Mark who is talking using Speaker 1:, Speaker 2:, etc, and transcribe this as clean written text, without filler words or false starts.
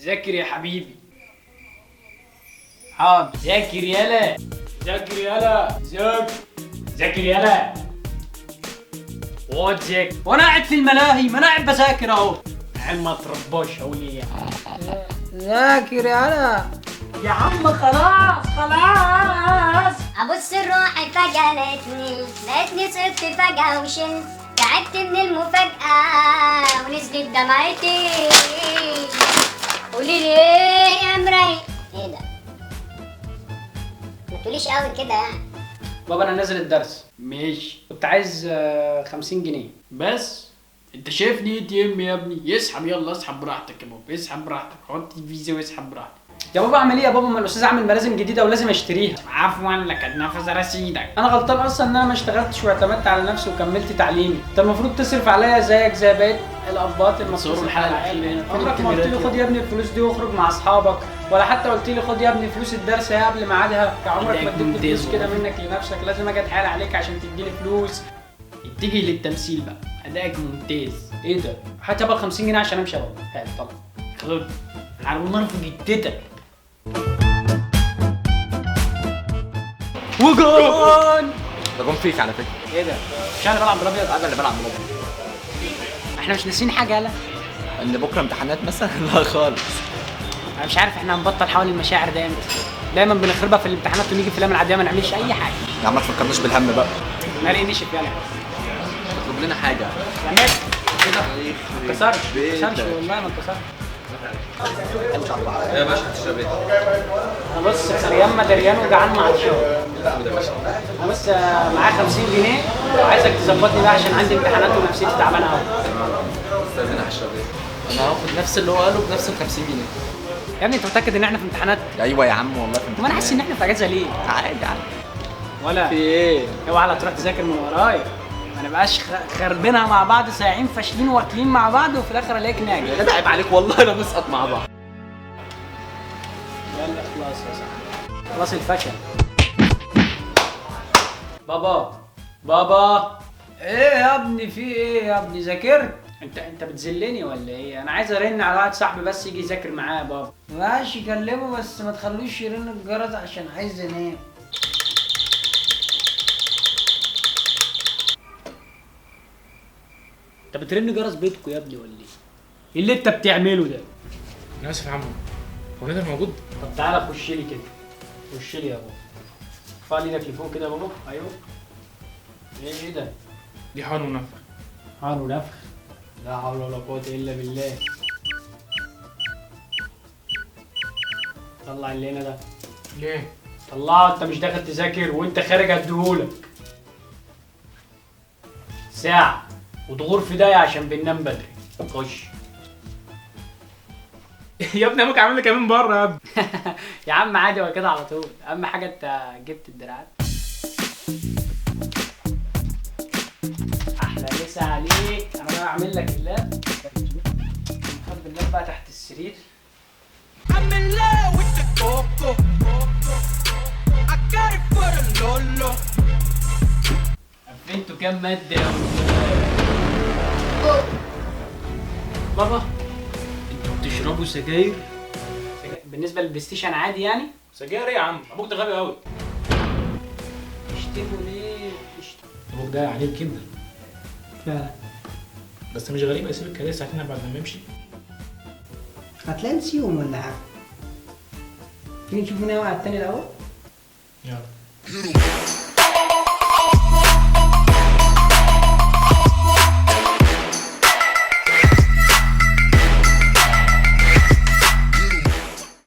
Speaker 1: ذاكر يا حبيبي. حاضر. ذاكر يالا. ذاكر يالا. ذاكر يالا. اقعد ذاكر. وانا قاعد في الملاهي، ما انا قاعد بذاكر اهو. عيال ما ترباش اقول ايه؟ ذاكر يالا. يا عم خلاص.
Speaker 2: ابص روحي فجأة لقيتني صرت فجأة وشلت، تعبت من المفاجأة ونزلت دمعتي. قولي لي ايه يا مراي؟ ايه ده؟ ما تقوليش قوي كده يعني.
Speaker 1: بابا انا نازل الدرس. ماشي. كنت عايز 50 جنيه بس. انت شايفني اي تي ام يا ابني؟ يسحب. يلا اسحب براحتك يا بابا، اسحب براحتك، حط فيزا واسحب براحتك. يا بابا اعمل ايه يا بابا؟ ما الاستاذ عامل ملازم جديده ولازم اشتريها. عفوا لك نفذ رصيدك. انا غلطان اصلا ان انا ما اشتغلتش واعتمدت على نفسي وكملت تعليمي. انت المفروض تصرف عليا زيك زي بقيه الاباط المصروف الحلقه الاخيره. عمرك ما قلت لي خد يا ابني الفلوس دي واخرج مع اصحابك، ولا حتى قلت لي خد يا ابني فلوس الدرس هي قبل ميعادها. عمرك ما اديتني فلوس كده منك لنفسك. لازم اجي اتحايل عليك عشان تديني فلوس. اتجه للتمثيل بقى، ادائك ممتاز. ايه ده؟ هات يابا 50 جنيه عشان امشي يا بابا. هات طبعا. خد على النار في جدتك. وجون!
Speaker 3: ده جون فيك على فكره.
Speaker 1: ايه ده؟ مش انا بلعب بالابيض؟
Speaker 3: انا اللي بلعب بالابيض.
Speaker 1: احنا مش ناسيين حاجه يالا؟
Speaker 3: ان بكره امتحانات مثلا؟ لا خالص.
Speaker 1: انا مش عارف احنا هنبطل حوالي المشاعر ده امتى. دايما بنخربها في الامتحانات ونيجي في الايام العاديه ما نعملش اي حاجه.
Speaker 3: يا عم ما تفكرناش بالهم بقى.
Speaker 1: ناري نشف يالا.
Speaker 3: اطلب لنا حاجه.
Speaker 1: يا مات كده ما اتكسرش والله ما اتكسرش.
Speaker 3: يا باشا هتشرب ايه؟
Speaker 1: انا بص سريان مدريان وجعان مع الشغل. انا بس معايا 50 جنيه وعايزك تظبطني بقى عشان عندي امتحانات ونفسيتي تعبانه قوي.
Speaker 3: استاذ انا هشرب ايه؟ انا هاخد نفس اللي هو قاله بنفس ال 50 جنيه.
Speaker 1: يا ابني انت متاكد ان احنا في امتحانات؟
Speaker 3: ايوه يا عم والله في امتحانات.
Speaker 1: طب انا حاسس ان احنا في اجازه ليه؟
Speaker 3: عادي عادي.
Speaker 1: ولا
Speaker 3: في ايه؟
Speaker 1: اوعى لا تروح تذاكر من ورايا. ما نبقاش خربينها مع بعض سايعين فاشلين واكلين مع بعض وفي الاخر الاقيك ناجح.
Speaker 3: يا جدع عيب عليك والله انا بنسقط مع بعض.
Speaker 1: يلا خلاص يا صاحبي. خلاص الفشل. بابا ايه يا ابني؟ في ايه يا ابني؟ ذاكرت؟ انت بتذلني ولا ايه؟ انا عايز ارن على واحد صاحبي بس يجي يذاكر معايا يا بابا. ماشي كلمه بس ما تخلوش يرن الجرس عشان عايز انام. انت بترن جرس بيتكم يا ابني ولا ايه؟ ايه اللي انت بتعمله ده؟
Speaker 4: انا اسف يا عمو، هو نادر موجود؟
Speaker 1: طب تعالى خش لي كده. خش لي يا بابا. ارفع لي ايدك لفوق كده يا بابا. ايوه. ايه ده؟
Speaker 4: دي حقن ونفخ.
Speaker 1: حقن ونفخ؟ لا حول ولا قوة الا بالله. طلع اللي هنا ده.
Speaker 4: ليه؟
Speaker 1: طلعه. انت مش داخل تذاكر وانت خارج اديهولك. ساعة وتغور في داية عشان بننام بدري. خش.
Speaker 4: يا ابني ابوك عامل لي كمان بره يا ابني.
Speaker 1: يا عم عادي هو كده على طول. اهم حاجة انت جبت الدراعات. احلى مسا عليك. انا بقى اعمل لك اللاب. نخبي اللاب بقى تحت السرير. قفلتوا كام مادة يا بابا؟ انتوا بتشربوا سجاير؟ بالنسبة للبلاي ستيشن عادي يعني؟
Speaker 4: سجاير ايه يا عم؟ ابوك ده غبي قوي.
Speaker 1: تشتموا ليه؟
Speaker 4: ابوك ده عليه جدا.
Speaker 1: فعلا.
Speaker 4: بس مش غريب يسيب الكارير ساعتين بعد ما يمشي.
Speaker 1: هتلاقي نسيهم ولا حاجة. تيجي نشوف مين هيوقع التاني الأول؟
Speaker 4: يلا.